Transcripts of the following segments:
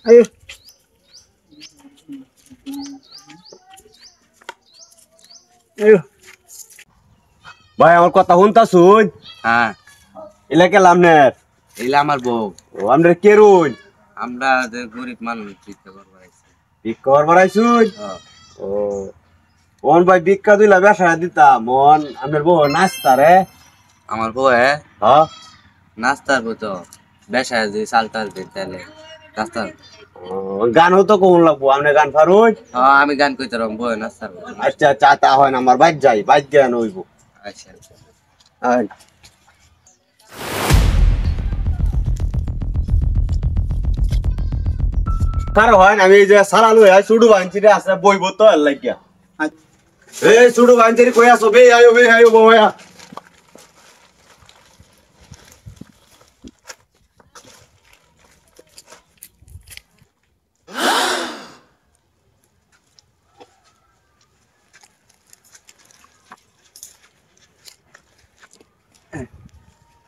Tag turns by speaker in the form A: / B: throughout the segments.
A: আয়ো আয়ো ভাই আমার কথা শুনতা শুন।
B: হ্যাঁ
A: এলাকে লামনের
B: এলা আমার বউ।
A: ও আমরা কে রুন
B: আমরা যে গরিব মানুষ ভিক্ষা করবো আইছি।
A: বিকর বাড়াইছুন।
B: হ্যাঁ।
A: ও মন ভাই বিক্কা দিলা ব্যবসা দিতা মন আমার বউ নাস্তা রে।
B: আমার বউ
A: হ্যাঁ
B: নাস্তার বউ তো বেসায় যে চালটাল দিন তাহলে নাস্তার।
A: গান হতো কোন লাগবো আপনি গান ফারুন।
B: হ্যাঁ আমি গান কইতে রম বউ নাস্তার বউ।
A: আচ্ছা চা তা হয় না আমার বাইক যাই বাইক জ্ঞান হইব।
B: আচ্ছা আচ্ছা।
A: কার হয় না আমি এই যে সারালু হয় সুডু বাঞ্চিরে আছে বইব তো আর লাগিয়া এই সুডু বাঞ্চিরে কই আছো বে আয়ো বয়া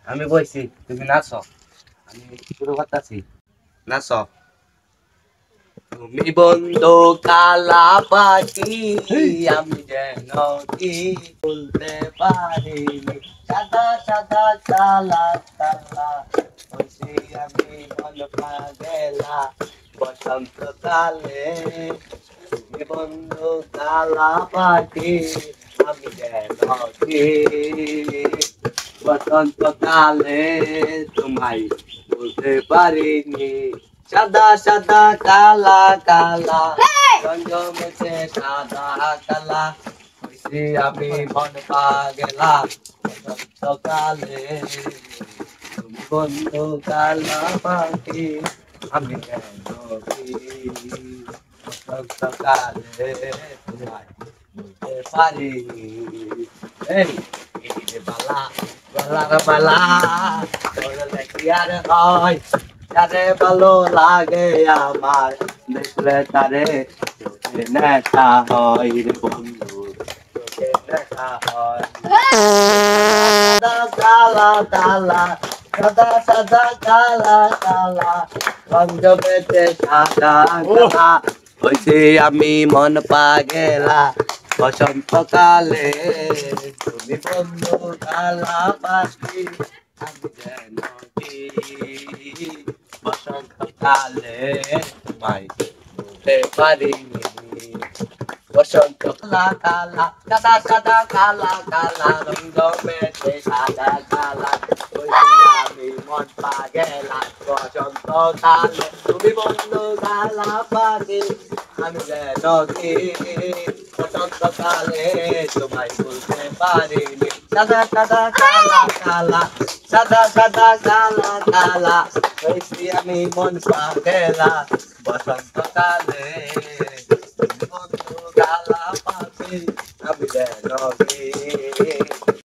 B: আমি বইছি তুমি নাচো। আমি শুরু করতেছি নাচো। তুমি বন্ধু কালা পাখি আমি যেন কি বলতে পারিনি সাদা সাদা কালা কালা বসে আমি মন পাগেলা বসন্ত কালে। তুমি বন্ধু কালা পাখি আমি যেন কি বসন্ত কালে তোমায় বলতে পারিনি সাদা সাদা কালা কালা রঙ মেছে সাদা কালা হইছি আমি মন পাগেলা বসন্ত কালে। তুমি বন্ধু কালা পাখি আমি যেন কি বসন্ত কালে তোমায় বলতে পারিনি। এই রে বালা বালা রে বালা বললে কি আর হয় যারে ভালো লাগে আমার দেখলে তারে চোখে নেশা হয় রে বন্ধু চোখে নেশা হয়। সাদা কালা কালা সাদা সাদা কালা কালা রঙ জমেছে সাদা কালা হইছে আমি মন পাগেলা বসন্ত কালে। তুমি বন্ধু কালা পাখি আমি যেন কি বসন্ত কালে তোমায় বলতে পারিনি বসন্ত কালা কালা সাদা সাদা কালা কালা রঙ জমেছে সাদা কালা হইছি আমি মন পাগেলা বসন্ত কালে। তুমি বন্ধু কালা পাখি আমি যেন কি বসন্ত কালে তোমায় বলতে পারিনি সাদা সাদা কালা কালা সাদা সাদা কালা কালা হইছি আমি মন পাগেলা বসন্ত কালে। তুমি বন্ধু কালা পাখি আমি যেন কি